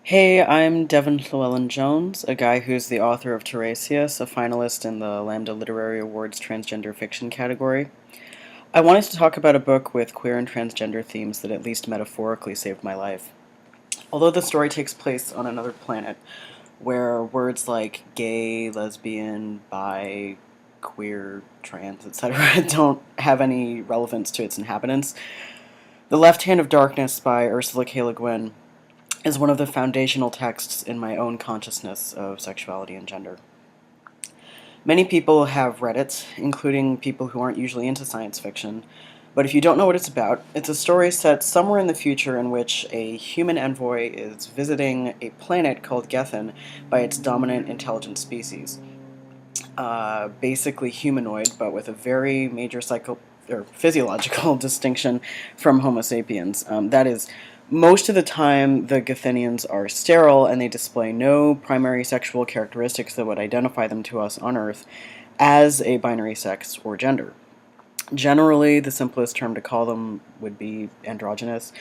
Hey, I'm Devin Llewellyn-Jones, a guy who's the author of Tiresias, a finalist in the Lambda Literary Awards transgender fiction category. I wanted to talk about a book with queer and transgender themes that at least metaphorically saved my life. Although the story takes place on another planet, where words like gay, lesbian, bi, queer, trans, etc. don't have any relevance to its inhabitants, The Left Hand of Darkness by Ursula K. Le Guin is one of the foundational texts in my own consciousness of sexuality and gender. Many people have read it, including people who aren't usually into science fiction, but if you don't know what it's a story set somewhere in the future in which a human envoy is visiting a planet called Gethin by its dominant intelligent species. Basically humanoid, but with a very major physiological distinction from Homo sapiens. That is, most of the time, the Gathenians are sterile and they display no primary sexual characteristics that would identify them to us on Earth as a binary sex or gender. Generally, the simplest term to call them would be androgynous,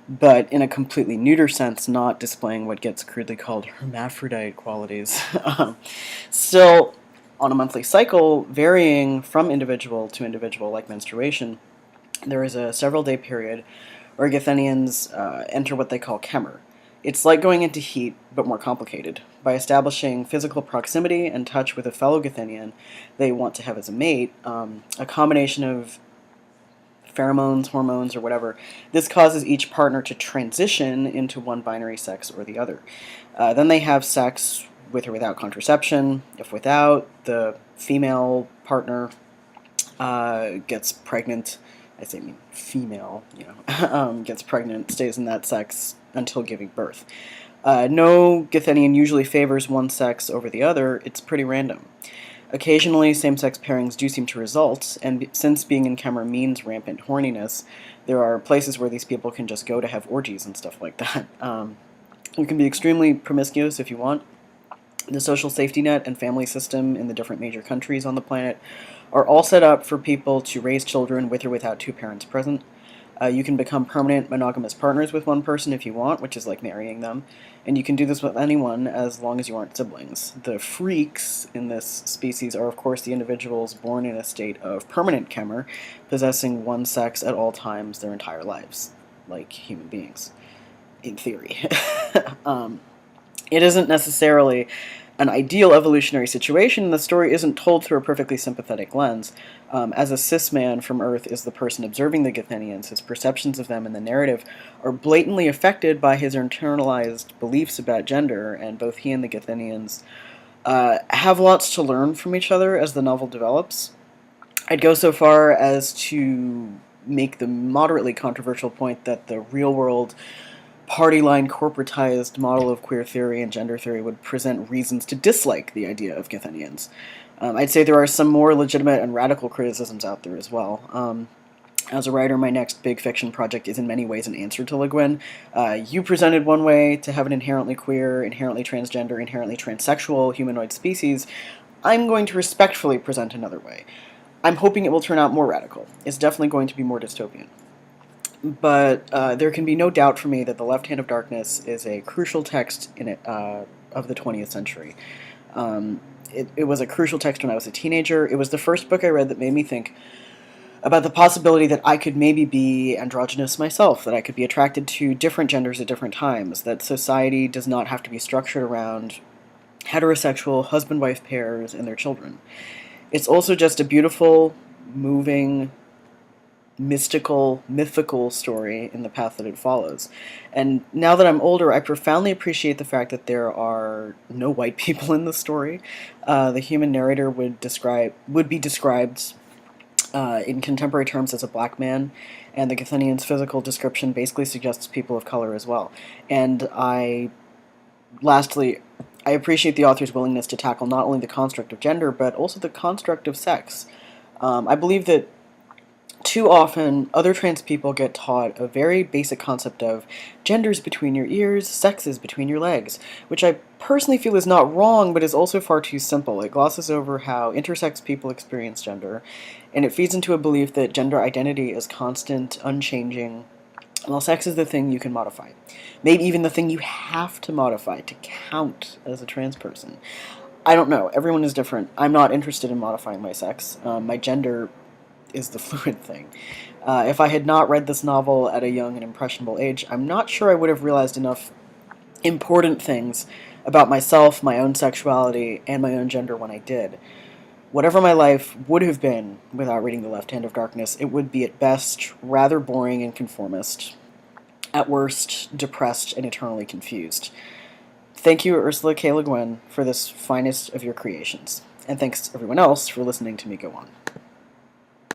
but in a completely neuter sense, not displaying what gets crudely called hermaphrodite qualities. Still, on a monthly cycle, varying from individual to individual, like menstruation, there is a several-day period where Gathenians enter what they call Kemmer. It's like going into heat, but more complicated. By establishing physical proximity and touch with a fellow Gathenian they want to have as a mate, a combination of pheromones, hormones, or whatever, this causes each partner to transition into one binary sex or the other. Then they have sex with or without contraception. If without, the female partner gets pregnant. I mean female, gets pregnant, stays in that sex until giving birth. No Gathenian usually favors one sex over the other. It's pretty random. Occasionally, same-sex pairings do seem to result, and since being in Kemmer means rampant horniness, there are places where these people can just go to have orgies and stuff like that. You can be extremely promiscuous if you want. The social safety net and family system in the different major countries on the planet are all set up for people to raise children with or without two parents present. You can become permanent monogamous partners with one person if you want, which is like marrying them, and you can do this with anyone as long as you aren't siblings. The freaks in this species are, of course, the individuals born in a state of permanent Kemmer, possessing one sex at all times their entire lives, like human beings, in theory. It isn't necessarily an ideal evolutionary situation. The story isn't told through a perfectly sympathetic lens. As a cis man from Earth is the person observing the Gathenians, his perceptions of them in the narrative are blatantly affected by his internalized beliefs about gender, and both he and the Gathenians have lots to learn from each other as the novel develops. I'd go so far as to make the moderately controversial point that the real-world party-line corporatized model of queer theory and gender theory would present reasons to dislike the idea of Gathenians. I'd say there are some more legitimate and radical criticisms out there as well. As a writer, my next big fiction project is in many ways an answer to Le Guin. You presented one way to have an inherently queer, inherently transgender, inherently transsexual humanoid species. I'm going to respectfully present another way. I'm hoping it will turn out more radical. It's definitely going to be more dystopian. But there can be no doubt for me that The Left Hand of Darkness is a crucial text of the 20th century. It was a crucial text when I was a teenager. It was the first book I read that made me think about the possibility that I could maybe be androgynous myself, that I could be attracted to different genders at different times, that society does not have to be structured around heterosexual husband-wife pairs and their children. It's also just a beautiful, moving, mythical story in the path that it follows. And now that I'm older, I profoundly appreciate the fact that there are no white people in the story. The human narrator would be described in contemporary terms as a black man, and the Gathenian's physical description basically suggests people of color as well. And lastly, I appreciate the author's willingness to tackle not only the construct of gender, but also the construct of sex. I believe that too often, other trans people get taught a very basic concept of genders between your ears, sexes between your legs, which I personally feel is not wrong, but is also far too simple. It glosses over how intersex people experience gender, and it feeds into a belief that gender identity is constant, unchanging, Well, sex is the thing you can modify. Maybe even the thing you have to modify to count as a trans person. I don't know. Everyone is different. I'm not interested in modifying my sex. My gender is the fluid thing. If I had not read this novel at a young and impressionable age, I'm not sure I would have realized enough important things about myself, my own sexuality, and my own gender when I did. Whatever my life would have been without reading The Left Hand of Darkness, it would be at best rather boring and conformist, at worst depressed and eternally confused. Thank you, Ursula K. Le Guin, for this finest of your creations. And thanks everyone else for listening to me go on.